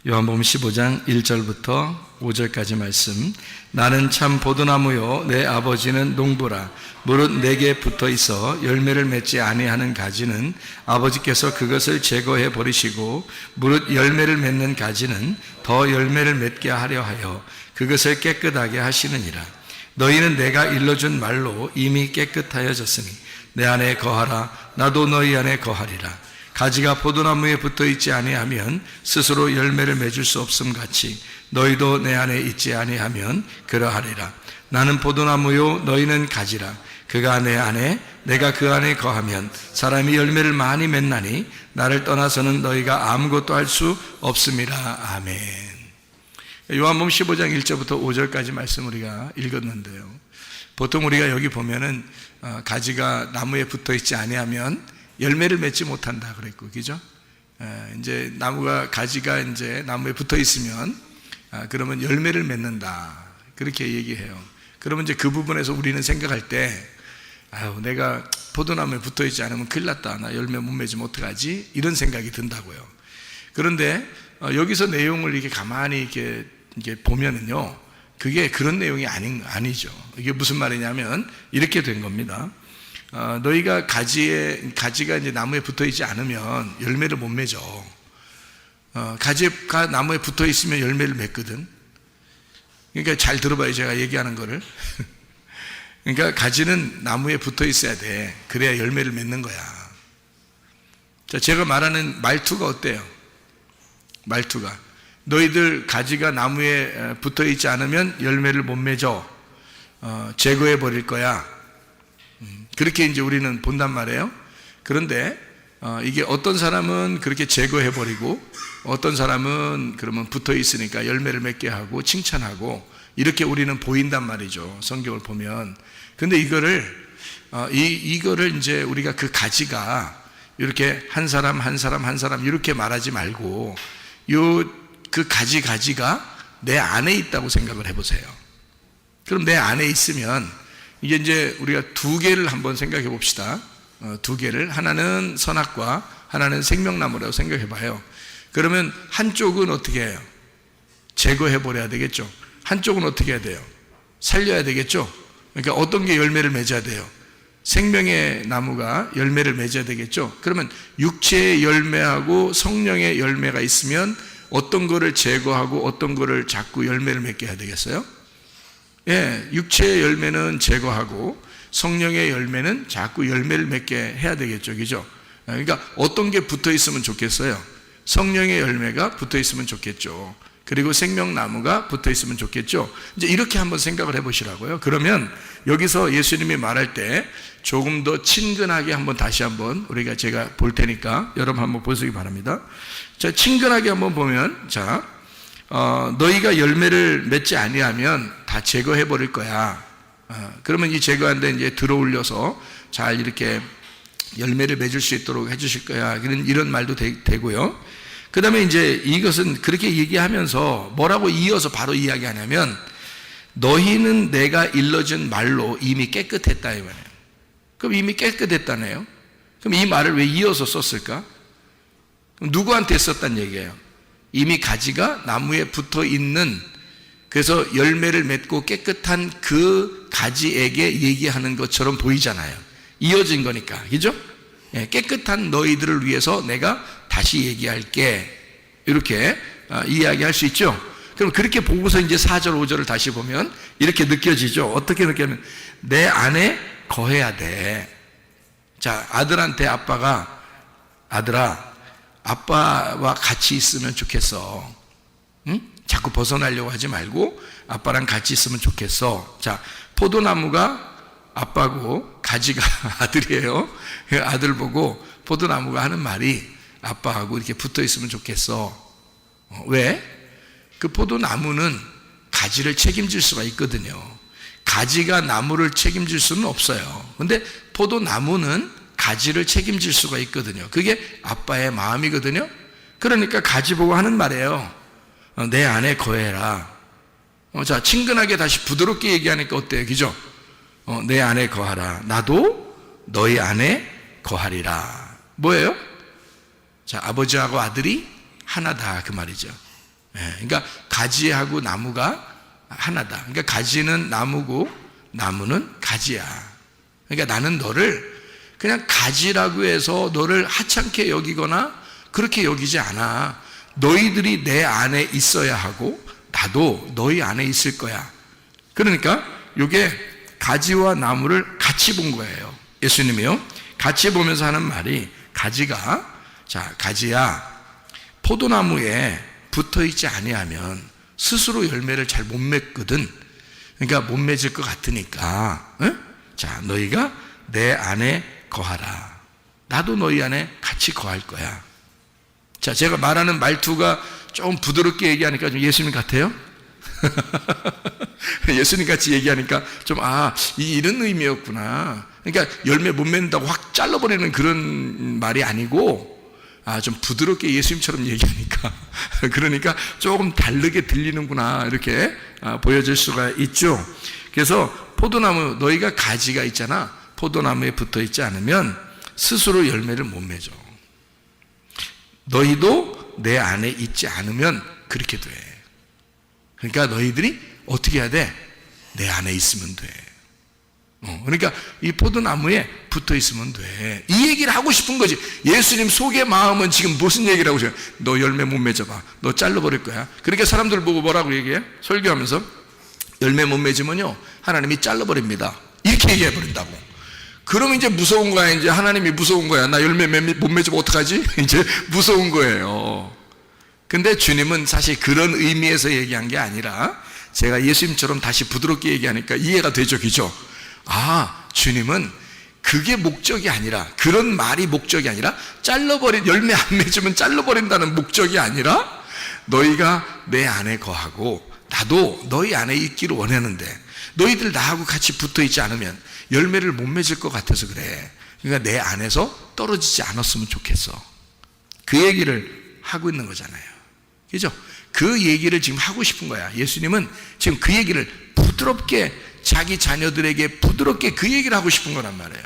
요한복음 15장 1절부터 5절까지 말씀. 나는 참 포도나무요 내 아버지는 농부라. 무릇 내게 붙어 있어 열매를 맺지 아니하는 가지는 아버지께서 그것을 제거해 버리시고, 무릇 열매를 맺는 가지는 더 열매를 맺게 하려 하여 그것을 깨끗하게 하시느니라. 너희는 내가 일러준 말로 이미 깨끗하여졌으니 내 안에 거하라. 나도 너희 안에 거하리라. 가지가 포도나무에 붙어 있지 아니하면 스스로 열매를 맺을 수 없음 같이 너희도 내 안에 있지 아니하면 그러하리라. 나는 포도나무요 너희는 가지라. 그가 내 안에 내가 그 안에 거하면 사람이 열매를 많이 맺나니 나를 떠나서는 너희가 아무것도 할 수 없음이라. 아멘. 요한복음 15장 1절부터 5절까지 말씀 우리가 읽었는데요, 보통 우리가 여기 보면은 가지가 나무에 붙어 있지 아니하면 열매를 맺지 못한다 그랬고, 그죠? 이제 가지가 이제 나무에 붙어 있으면 그러면 열매를 맺는다 그렇게 얘기해요. 그러면 이제 그 부분에서 우리는 생각할 때, 내가 포도나무에 붙어 있지 않으면 큰일 났다, 나 열매 못 맺으면 어떡하지? 이런 생각이 든다고요. 그런데 여기서 내용을 이렇게 가만히 이렇게 보면은요, 그게 그런 내용이 아니죠. 이게 무슨 말이냐면 이렇게 된 겁니다. 너희가 가지가 이제 나무에 붙어 있지 않으면 열매를 못 맺어. 가지가 나무에 붙어 있으면 열매를 맺거든. 그러니까 잘 들어봐요, 제가 얘기하는 거를. 그러니까 가지는 나무에 붙어 있어야 돼. 그래야 열매를 맺는 거야. 자, 제가 말하는 말투가 어때요? 말투가, 너희들 가지가 나무에 붙어 있지 않으면 열매를 못 맺어. 제거해 버릴 거야. 그렇게 이제 우리는 본단 말이에요. 그런데 이게 어떤 사람은 그렇게 제거해 버리고, 어떤 사람은 그러면 붙어 있으니까 열매를 맺게 하고 칭찬하고, 이렇게 우리는 보인단 말이죠, 성경을 보면. 근데 이거를 이제 우리가 그 가지가 이렇게 한 사람 이렇게 말하지 말고, 그 가지가 내 안에 있다고 생각을 해보세요. 그럼 내 안에 있으면 이게 이제 우리가 두 개를 한번 생각해 봅시다. 두 개를, 하나는 선악과 하나는 생명나무라고 생각해 봐요. 그러면 한쪽은 어떻게 해요? 제거해 버려야 되겠죠. 한쪽은 어떻게 해야 돼요? 살려야 되겠죠. 그러니까 어떤 게 열매를 맺어야 돼요? 생명의 나무가 열매를 맺어야 되겠죠. 그러면 육체의 열매하고 성령의 열매가 있으면 어떤 거를 제거하고 어떤 거를 자꾸 열매를 맺게 해야 되겠어요? 육체의 열매는 제거하고 성령의 열매는 자꾸 열매를 맺게 해야 되겠죠, 그죠? 그러니까 어떤 게 붙어 있으면 좋겠어요? 성령의 열매가 붙어 있으면 좋겠죠. 그리고 생명나무가 붙어 있으면 좋겠죠. 이제 이렇게 한번 생각을 해보시라고요. 그러면 여기서 예수님이 말할 때 조금 더 친근하게 한번 다시 한번 제가 볼 테니까 여러분 한번 보시기 바랍니다. 자, 친근하게 한번 보면, 자, 너희가 열매를 맺지 아니하면 다 제거해 버릴 거야. 그러면 이 제거한 데 이제 들어올려서 잘 이렇게 열매를 맺을 수 있도록 해주실 거야. 이런 말도 되고요. 그 다음에 이제 이것은 그렇게 얘기하면서 뭐라고 이어서 바로 이야기하냐면, 너희는 내가 일러준 말로 이미 깨끗했다 이 말이에요. 그럼 이미 깨끗했다네요. 그럼 이 말을 왜 이어서 썼을까? 그럼 누구한테 썼단 얘기예요? 이미 가지가 나무에 붙어 있는, 그래서 열매를 맺고 깨끗한 그 가지에게 얘기하는 것처럼 보이잖아요. 이어진 거니까, 그죠? 깨끗한 너희들을 위해서 내가 다시 얘기할게, 이렇게 이야기할 수 있죠. 그럼 그렇게 보고서 이제 4절 5절을 다시 보면 이렇게 느껴지죠. 어떻게 느끼면 내 안에 거해야 돼. 자, 아들한테 아빠가, 아들아, 아빠와 같이 있으면 좋겠어. 응? 자꾸 벗어나려고 하지 말고 아빠랑 같이 있으면 좋겠어. 자, 포도나무가 아빠고 가지가 아들이에요. 아들 보고 포도나무가 하는 말이 아빠하고 이렇게 붙어 있으면 좋겠어. 왜? 그 포도나무는 가지를 책임질 수가 있거든요. 가지가 나무를 책임질 수는 없어요. 근데 포도나무는 가지를 책임질 수가 있거든요. 그게 아빠의 마음이거든요. 그러니까 가지 보고 하는 말이에요. 내 안에 거해라. 자, 친근하게 다시 부드럽게 얘기하니까 어때요? 그죠? 내 안에 거하라. 나도 너희 안에 거하리라. 뭐예요? 자, 아버지하고 아들이 하나다 그 말이죠. 그러니까 가지하고 나무가 하나다. 그러니까 가지는 나무고 나무는 가지야. 그러니까 나는 너를 그냥 가지라고 해서 너를 하찮게 여기거나 그렇게 여기지 않아. 너희들이 내 안에 있어야 하고 나도 너희 안에 있을 거야. 그러니까 이게 가지와 나무를 같이 본 거예요. 예수님이요. 같이 보면서 하는 말이 가지가 자 가지야 포도나무에 붙어있지 아니하면 스스로 열매를 잘 못 맺거든. 그러니까 못 맺을 것 같으니까 자 너희가 내 안에 거하라. 나도 너희 안에 같이 거할 거야. 자 제가 말하는 말투가 좀 부드럽게 얘기하니까 좀 예수님 같아요? 예수님 같이 얘기하니까 좀 이런 의미였구나. 그러니까 열매 못 맺는다고 확 잘라버리는 그런 말이 아니고 좀 부드럽게 예수님처럼 얘기하니까 그러니까 조금 다르게 들리는구나 이렇게 보여질 수가 있죠. 그래서 포도나무 너희가 가지가 있잖아. 포도나무에 붙어 있지 않으면 스스로 열매를 못 맺어. 너희도 내 안에 있지 않으면 그렇게 돼. 그러니까 너희들이 어떻게 해야 돼? 내 안에 있으면 돼. 그러니까 이 포도나무에 붙어 있으면 돼. 이 얘기를 하고 싶은 거지. 예수님 속의 마음은 지금 무슨 얘기를 하고 싶어요? 너 열매 못 맺어봐. 너 잘라버릴 거야. 그러니까 사람들 보고 뭐라고 얘기해? 설교하면서 열매 못 맺으면요 하나님이 잘라버립니다. 이렇게 얘기해버린다고. 그러면 이제 무서운 거야. 이제 하나님이 무서운 거야. 나 열매 못 맺으면 어떡하지? 이제 무서운 거예요. 근데 주님은 사실 그런 의미에서 얘기한 게 아니라 제가 예수님처럼 다시 부드럽게 얘기하니까 이해가 되죠, 그죠? 주님은 그게 목적이 아니라, 그런 말이 목적이 아니라, 열매 안 맺으면 잘라버린다는 목적이 아니라, 너희가 내 안에 거하고, 나도 너희 안에 있기를 원하는데, 너희들 나하고 같이 붙어 있지 않으면 열매를 못 맺을 것 같아서 그래. 그러니까 내 안에서 떨어지지 않았으면 좋겠어. 그 얘기를 하고 있는 거잖아요. 그죠? 그 얘기를 지금 하고 싶은 거야. 예수님은 지금 그 얘기를 부드럽게 자기 자녀들에게 부드럽게 그 얘기를 하고 싶은 거란 말이에요.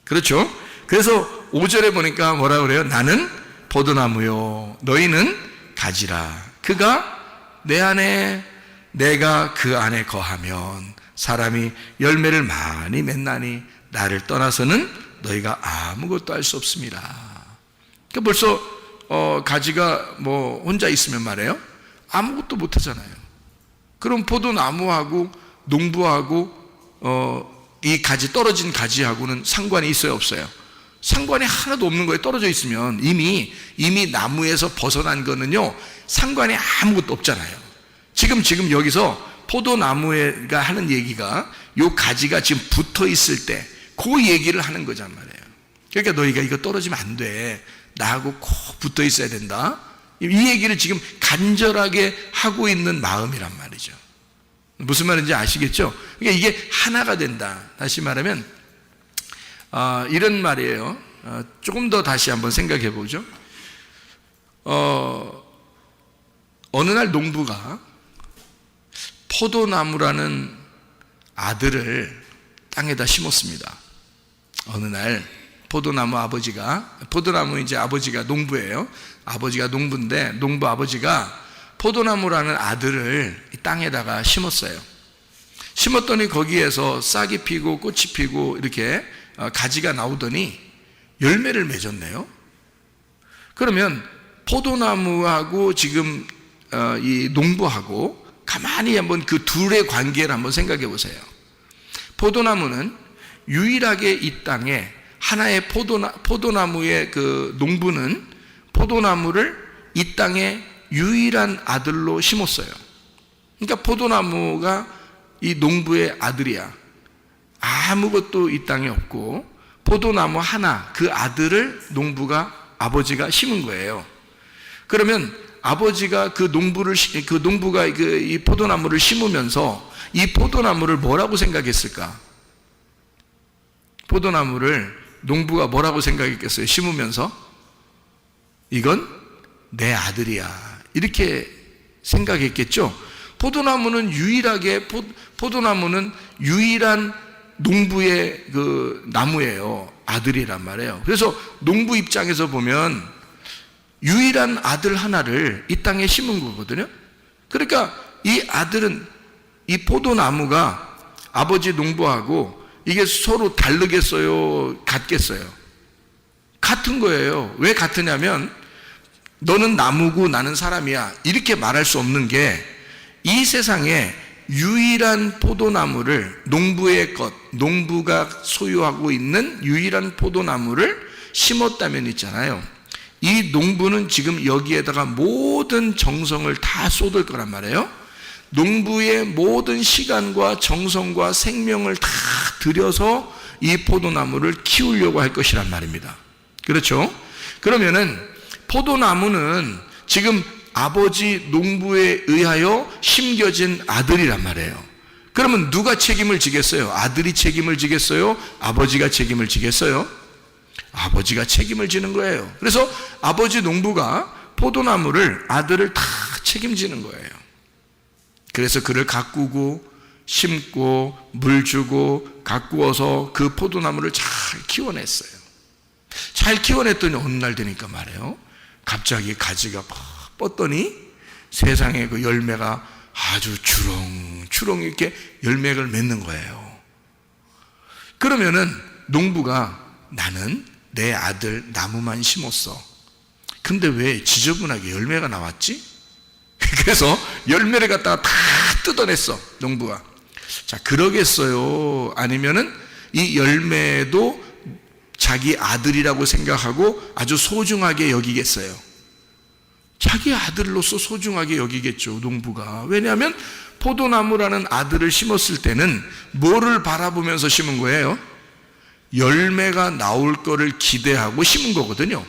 그렇죠? 그래서 5절에 보니까 뭐라 그래요? 나는 포도나무요 너희는 가지라. 그가 내 안에 내가 그 안에 거하면 사람이 열매를 많이 맺나니 나를 떠나서는 너희가 아무것도 할 수 없습니다. 그러니까 벌써 가지가 뭐 혼자 있으면 말이에요 아무것도 못 하잖아요. 그럼 포도나무하고 농부하고 이 가지 떨어진 가지하고는 상관이 있어요, 없어요? 상관이 하나도 없는 거예요. 떨어져 있으면 이미 나무에서 벗어난 거는요 상관이 아무것도 없잖아요. 지금 여기서 포도나무가 하는 얘기가 요 가지가 지금 붙어 있을 때 그 얘기를 하는 거란 말이에요. 그러니까 너희가 이거 떨어지면 안 돼. 나하고 꼭 붙어 있어야 된다. 이 얘기를 지금 간절하게 하고 있는 마음이란 말이죠. 무슨 말인지 아시겠죠? 그러니까 이게 하나가 된다. 다시 말하면 이런 말이에요. 조금 더 다시 한번 생각해 보죠. 어느 날 농부가 포도나무라는 아들을 땅에다 심었습니다. 어느 날 포도나무 이제 아버지가 농부예요. 아버지가 농부인데 농부 아버지가 포도나무라는 아들을 땅에다가 심었어요. 심었더니 거기에서 싹이 피고 꽃이 피고 이렇게 가지가 나오더니 열매를 맺었네요. 그러면 포도나무하고 지금 이 농부하고 가만히 한번 그 둘의 관계를 한번 생각해 보세요. 포도나무는 유일하게 이 땅에 하나의 포도나무의 그 농부는 포도나무를 이 땅에 유일한 아들로 심었어요. 그러니까 포도나무가 이 농부의 아들이야. 아무것도 이 땅에 없고 포도나무 하나 그 아들을 아버지가 심은 거예요. 그러면 아버지가 그 농부가 이 포도나무를 심으면서 이 포도나무를 뭐라고 생각했을까? 포도나무를 농부가 뭐라고 생각했겠어요? 심으면서 이건 내 아들이야 이렇게 생각했겠죠. 포도나무는 유일한 농부의 그 나무예요. 아들이란 말이에요. 그래서 농부 입장에서 보면 유일한 아들 하나를 이 땅에 심은 거거든요. 그러니까 이 아들은, 이 포도나무가 아버지 농부하고 이게 서로 다르겠어요? 같겠어요? 같은 거예요. 왜 같으냐면 너는 나무고 나는 사람이야, 이렇게 말할 수 없는 게, 이 세상에 유일한 포도나무를, 농부의 것, 농부가 소유하고 있는 유일한 포도나무를 심었다면 있잖아요, 이 농부는 지금 여기에다가 모든 정성을 다 쏟을 거란 말이에요. 농부의 모든 시간과 정성과 생명을 다 들여서 이 포도나무를 키우려고 할 것이란 말입니다. 그렇죠? 그러면은 포도나무는 지금 아버지 농부에 의하여 심겨진 아들이란 말이에요. 그러면 누가 책임을 지겠어요? 아들이 책임을 지겠어요? 아버지가 책임을 지겠어요? 아버지가 책임을 지는 거예요. 그래서 아버지 농부가 포도나무를, 아들을 다 책임지는 거예요. 그래서 그를 가꾸고 심고 물 주고 가꾸어서 그 포도나무를 잘 키워냈어요. 잘 키워냈더니 어느 날 되니까 말이에요, 갑자기 가지가 팍 뻗더니 세상에 그 열매가 아주 주렁주렁 이렇게 열매를 맺는 거예요. 그러면은 농부가, 나는 내 아들 나무만 심었어. 근데 왜 지저분하게 열매가 나왔지? 그래서 열매를 갖다가 다 뜯어냈어, 농부가. 자, 그러겠어요? 아니면은 이 열매도 자기 아들이라고 생각하고 아주 소중하게 여기겠어요? 자기 아들로서 소중하게 여기겠죠, 농부가. 왜냐하면 포도나무라는 아들을 심었을 때는 뭐를 바라보면서 심은 거예요? 열매가 나올 거를 기대하고 심은 거거든요.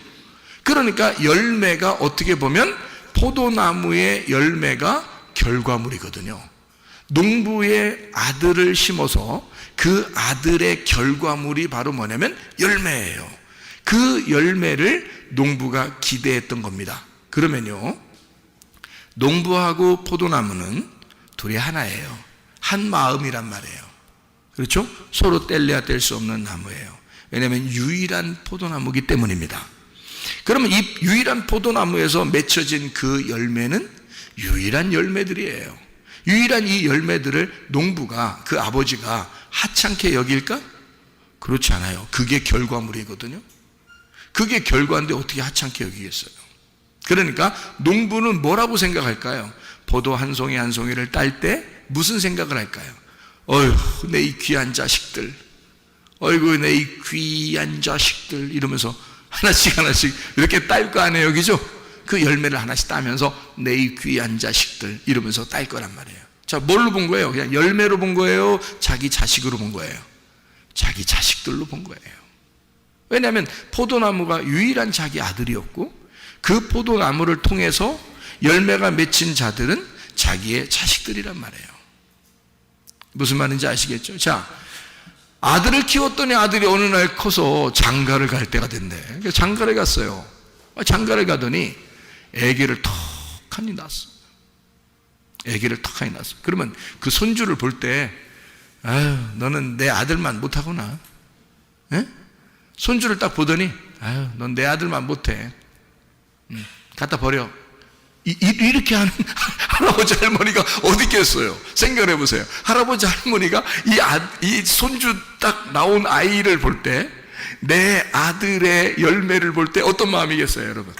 그러니까 열매가 어떻게 보면 포도나무의 열매가 결과물이거든요. 농부의 아들을 심어서 그 아들의 결과물이 바로 뭐냐면 열매예요. 그 열매를 농부가 기대했던 겁니다. 그러면요, 농부하고 포도나무는 둘이 하나예요. 한 마음이란 말이에요. 그렇죠? 서로 뗄래야 뗄 수 없는 나무예요. 왜냐하면 유일한 포도나무이기 때문입니다. 그러면 이 유일한 포도나무에서 맺혀진 그 열매는 유일한 열매들이에요. 유일한 이 열매들을 농부가, 그 아버지가 하찮게 여길까? 그렇지 않아요. 그게 결과물이거든요. 그게 결과인데 어떻게 하찮게 여기겠어요? 그러니까 농부는 뭐라고 생각할까요? 포도 한 송이 한 송이를 딸 때 무슨 생각을 할까요? 어휴, 내 이 귀한 자식들, 어이구, 내 이 귀한 자식들, 이러면서 하나씩 하나씩 이렇게 딸 거 아니에요, 여기죠? 그 열매를 하나씩 따면서 내 이 귀한 자식들 이러면서 딸 거란 말이에요. 자, 뭘로 본 거예요? 그냥 열매로 본 거예요? 자기 자식으로 본 거예요? 자기 자식들로 본 거예요. 왜냐하면 포도나무가 유일한 자기 아들이었고, 그 포도나무를 통해서 열매가 맺힌 자들은 자기의 자식들이란 말이에요. 무슨 말인지 아시겠죠? 자, 아들을 키웠더니 아들이 어느 날 커서 장가를 갈 때가 된대. 장가를 갔어요. 장가를 가더니 아기를 턱하니 낳았어. 아기를 턱하니 낳았어. 그러면 그 손주를 볼 때, 아유, 너는 내 아들만 못하구나. 에? 손주를 딱 보더니, 아유, 넌 내 아들만 못해. 갖다 버려. 이렇게 하는 할아버지 할머니가 어디 있겠어요? 생각을 해보세요. 할아버지 할머니가 이 손주 딱 나온 아이를 볼 때, 내 아들의 열매를 볼 때 어떤 마음이겠어요, 여러분?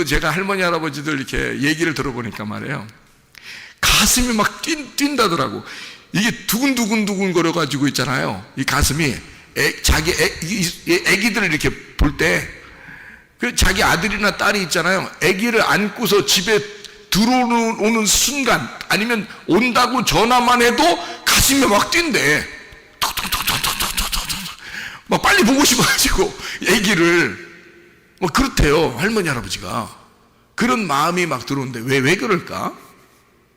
제가 할머니 할아버지들 이렇게 얘기를 들어보니까 말이에요, 가슴이 막 뛴다더라고. 이게 두근두근 거려가지고 있잖아요. 이 가슴이 자기 애기들을 이렇게 볼 때, 자기 아들이나 딸이 있잖아요. 아기를 안고서 집에 들어오는 순간, 아니면 온다고 전화만 해도 가슴이 막 뛴대. 막 빨리 보고 싶어가지고 아기를. 그렇대요, 할머니 할아버지가. 그런 마음이 막 들어오는데 왜 그럴까?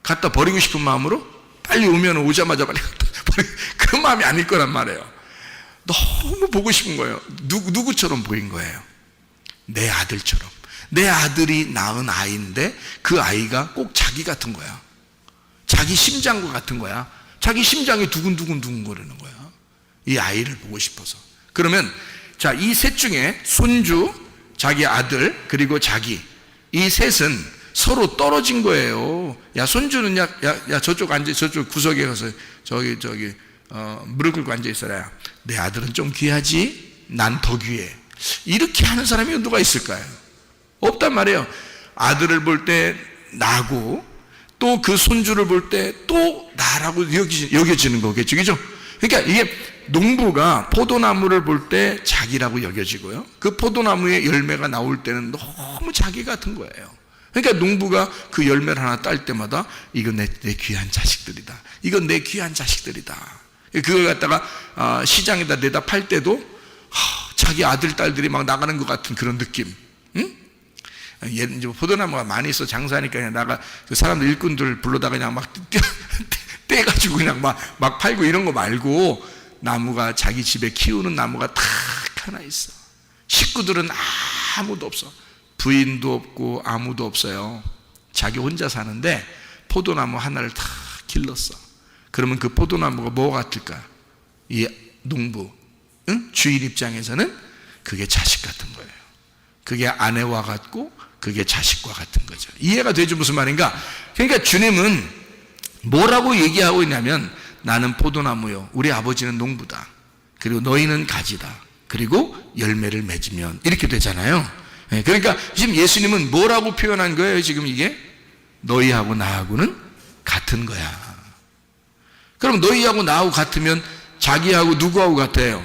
갖다 버리고 싶은 마음으로? 빨리 오면 오자마자 빨리 갖다 버리고, 그 마음이 아닐 거란 말이에요. 너무 보고 싶은 거예요. 누구처럼 보인 거예요? 내 아들처럼. 내 아들이 낳은 아이인데 그 아이가 꼭 자기 같은 거야. 자기 심장과 같은 거야. 자기 심장이 두근두근 거리는 거야. 이 아이를 보고 싶어서. 그러면 자, 이 셋 중에 손주, 자기 아들, 그리고 자기, 이 셋은 서로 떨어진 거예요. 야, 손주는 야 저쪽 앉아, 저쪽 구석에 가서 저기 무릎 꿇고 앉아 있어라. 내 아들은 좀 귀하지? 난 더 귀해. 이렇게 하는 사람이 누가 있을까요? 없단 말이에요. 아들을 볼 때 나고 또 그 손주를 볼 때 또 나라고 여겨지는 거겠죠. 그죠? 그러니까 이게 농부가 포도나무를 볼 때 자기라고 여겨지고요. 그 포도나무의 열매가 나올 때는 너무 자기 같은 거예요. 그러니까 농부가 그 열매를 하나 딸 때마다 이건 내 귀한 자식들이다. 이건 내 귀한 자식들이다. 그걸 갖다가 시장에다 내다 팔 때도 자기 아들, 딸들이 막 나가는 것 같은 그런 느낌. 응? 이제 포도나무가 많이 있어 장사하니까 그냥 나가 그 사람들 일꾼들 불러다가 그냥 막 떼가지고 그냥 막 팔고 이런 거 말고 나무가 자기 집에 키우는 나무가 딱 하나 있어. 식구들은 아무도 없어. 부인도 없고 아무도 없어요. 자기 혼자 사는데 포도나무 하나를 다 길렀어. 그러면 그 포도나무가 뭐 같을까? 이 농부, 응? 주인 입장에서는 그게 자식 같은 거예요. 그게 아내와 같고 그게 자식과 같은 거죠. 이해가 되죠? 무슨 말인가? 그러니까 주님은 뭐라고 얘기하고 있냐면 나는 포도나무요, 우리 아버지는 농부다. 그리고 너희는 가지다. 그리고 열매를 맺으면 이렇게 되잖아요. 그러니까 지금 예수님은 뭐라고 표현한 거예요? 지금 이게 너희하고 나하고는 같은 거야. 그럼 너희하고 나하고 같으면 자기하고 누구하고 같아요?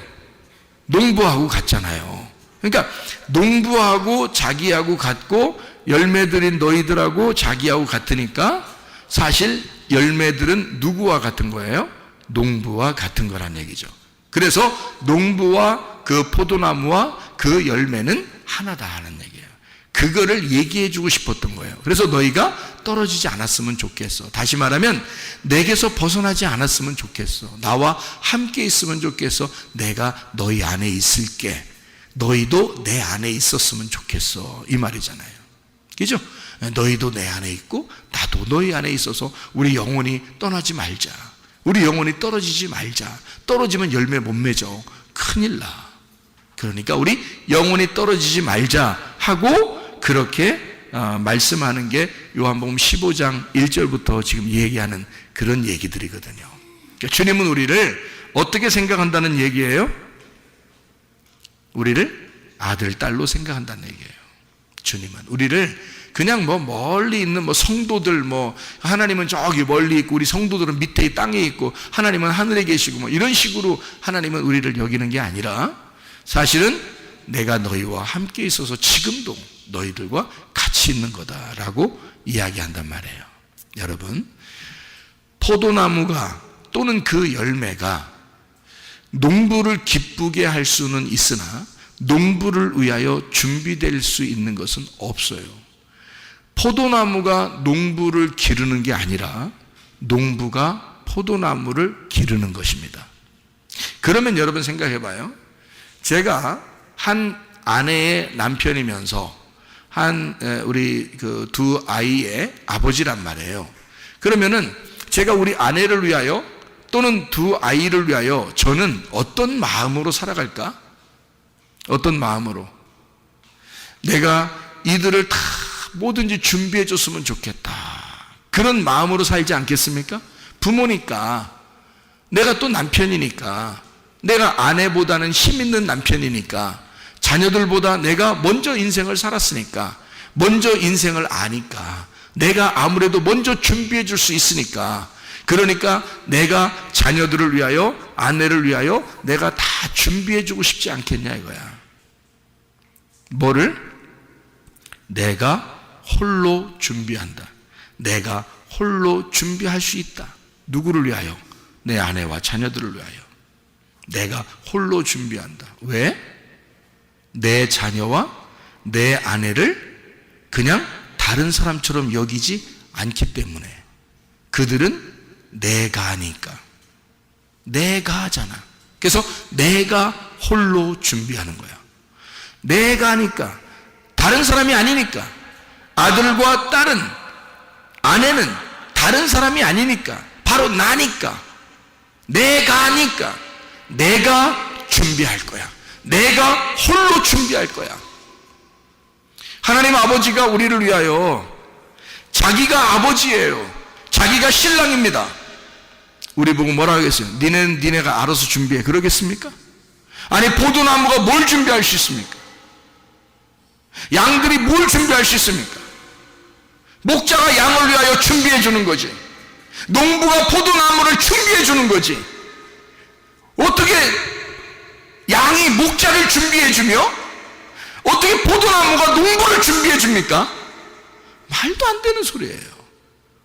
농부하고 같잖아요. 그러니까 농부하고 자기하고 같고 열매들인 너희들하고 자기하고 같으니까 사실 열매들은 누구와 같은 거예요? 농부와 같은 거란 얘기죠. 그래서 농부와 그 포도나무와 그 열매는 하나다 하는 얘기예요. 그거를 얘기해 주고 싶었던 거예요. 그래서 너희가 떨어지지 않았으면 좋겠어. 다시 말하면 내게서 벗어나지 않았으면 좋겠어. 나와 함께 있으면 좋겠어. 내가 너희 안에 있을게. 너희도 내 안에 있었으면 좋겠어. 이 말이잖아요. 그죠? 너희도 내 안에 있고 나도 너희 안에 있어서 우리 영혼이 떠나지 말자. 우리 영혼이 떨어지지 말자. 떨어지면 열매 못 맺어. 큰일 나. 그러니까 우리 영혼이 떨어지지 말자 하고 그렇게 말씀하는 게 요한복음 15장 1절부터 지금 얘기하는 그런 얘기들이거든요. 그러니까 주님은 우리를 어떻게 생각한다는 얘기예요? 우리를 아들, 딸로 생각한다는 얘기예요. 주님은 우리를 그냥 멀리 있는 성도들 하나님은 저기 멀리 있고 우리 성도들은 밑에 땅에 있고 하나님은 하늘에 계시고 이런 식으로 하나님은 우리를 여기는 게 아니라 사실은 내가 너희와 함께 있어서 지금도 너희들과 같이 있는 거다라고 이야기한단 말이에요. 여러분, 포도나무가 또는 그 열매가 농부를 기쁘게 할 수는 있으나 농부를 위하여 준비될 수 있는 것은 없어요. 포도나무가 농부를 기르는 게 아니라 농부가 포도나무를 기르는 것입니다. 그러면 여러분 생각해 봐요. 제가 한 아내의 남편이면서 우리 그 두 아이의 아버지란 말이에요. 그러면은 제가 우리 아내를 위하여 또는 두 아이를 위하여 저는 어떤 마음으로 살아갈까? 어떤 마음으로? 내가 이들을 다 뭐든지 준비해 줬으면 좋겠다. 그런 마음으로 살지 않겠습니까? 부모니까, 내가 또 남편이니까, 내가 아내보다는 힘 있는 남편이니까, 자녀들보다 내가 먼저 인생을 살았으니까, 먼저 인생을 아니까, 내가 아무래도 먼저 준비해 줄 수 있으니까, 그러니까 내가 자녀들을 위하여, 아내를 위하여 내가 다 준비해 주고 싶지 않겠냐 이거야. 뭐를? 내가 홀로 준비한다. 내가 홀로 준비할 수 있다. 누구를 위하여? 내 아내와 자녀들을 위하여. 내가 홀로 준비한다. 왜? 내 자녀와 내 아내를 그냥 다른 사람처럼 여기지 않기 때문에. 그들은 내가 하니까. 내가 하잖아. 그래서 내가 홀로 준비하는 거야. 내가 하니까. 다른 사람이 아니니까. 아들과 딸은, 아내는 다른 사람이 아니니까. 바로 나니까. 내가 하니까. 내가 준비할 거야. 내가 홀로 준비할 거야. 하나님 아버지가 우리를 위하여 자기가 아버지예요. 자기가 신랑입니다. 우리 보고 뭐라 하겠어요? 니네가 알아서 준비해. 그러겠습니까? 아니, 포도나무가 뭘 준비할 수 있습니까? 양들이 뭘 준비할 수 있습니까? 목자가 양을 위하여 준비해 주는 거지. 농부가 포도나무를 준비해 주는 거지. 어떻게 양이 목자를 준비해 주며 어떻게 포도나무가 농부를 준비해 줍니까? 말도 안 되는 소리예요.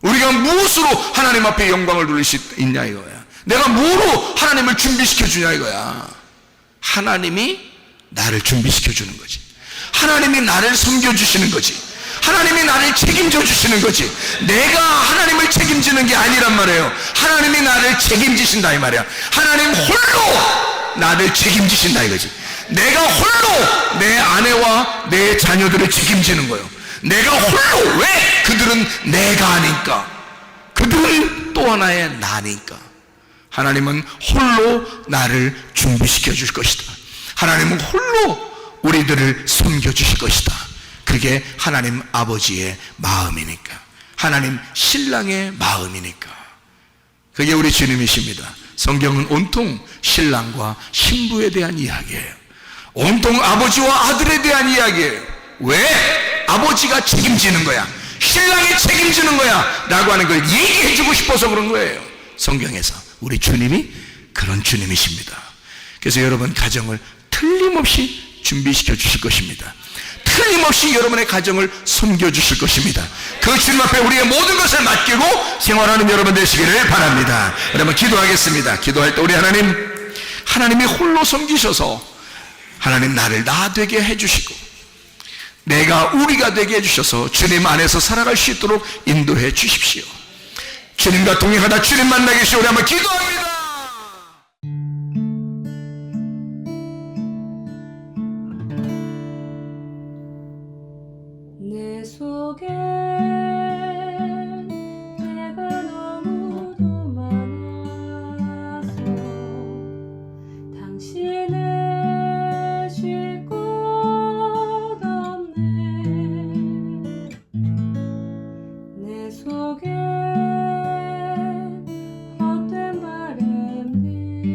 우리가 무엇으로 하나님 앞에 영광을 돌릴 수 있냐 이거야. 내가 뭐로 하나님을 준비시켜 주냐 이거야. 하나님이 나를 준비시켜 주는 거지. 하나님이 나를 섬겨주시는 거지. 하나님이 나를 책임져 주시는 거지. 내가 하나님을 책임지는 게 아니란 말이에요. 하나님이 나를 책임지신다 이 말이야. 하나님 홀로 나를 책임지신다 이거지. 내가 홀로 내 아내와 내 자녀들을 책임지는 거예요. 내가 홀로. 왜? 그들은 내가 아니까. 그들은 또 하나의 나니까. 하나님은 홀로 나를 준비시켜 줄 것이다. 하나님은 홀로 우리들을 섬겨주실 것이다. 그게 하나님 아버지의 마음이니까. 하나님 신랑의 마음이니까. 그게 우리 주님이십니다. 성경은 온통 신랑과 신부에 대한 이야기예요. 온통 아버지와 아들에 대한 이야기예요. 왜? 아버지가 책임지는 거야. 신랑이 책임지는 거야 라고 하는 걸 얘기해주고 싶어서 그런 거예요. 성경에서 우리 주님이 그런 주님이십니다. 그래서 여러분 가정을 틀림없이 준비시켜 주실 것입니다. 틀림없이 여러분의 가정을 섬겨주실 것입니다. 그 주님 앞에 우리의 모든 것을 맡기고 생활하는 여러분 되시기를 바랍니다. 여러분 기도하겠습니다. 기도할 때 우리 하나님이 홀로 섬기셔서 하나님 나를 나 되게 해주시고 내가 우리가 되게 해주셔서 주님 안에서 살아갈 수 있도록 인도해 주십시오. 주님과 동행하다 주님 만나게 하시오. 우리 한번 기도합니다. 내 속에 내가 너무도 많아서 당신을 쉴 곳 없네. 내 속에 헛된 바램들로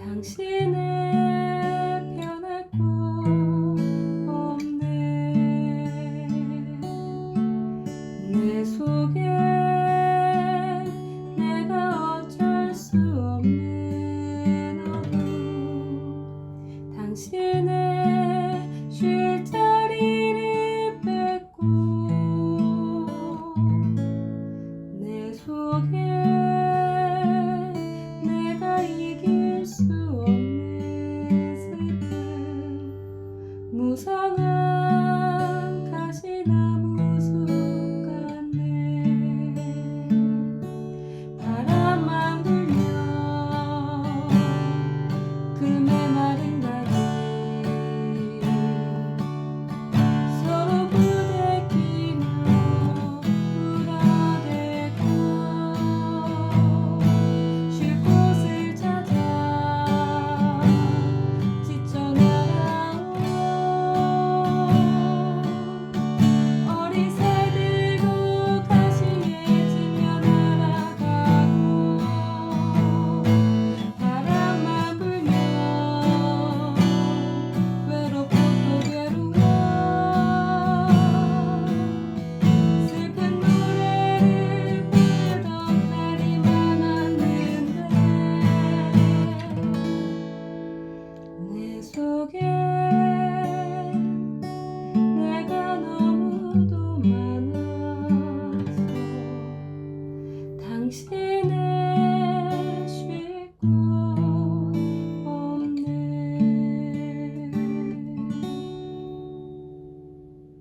당신을 변할 곳 내 속에 내가 어쩔 수 없는 어둠 당신의 쉴 자리를 뺏고 내 속에 내가 이길 수 없는 슬픔 무성한 가시나무 숲 바람만 불면 그 메마른 다리 서로 부대끼며 울어대고 쉴 곳을 찾아 지쳐 날아온 어리새들고 가시에 질려 날아가고 바람만 불면 외롭고 또 괴로워 슬픈 노래를 부르던 날이 많았는데 내 속에 내가 너무도 많아서 당신을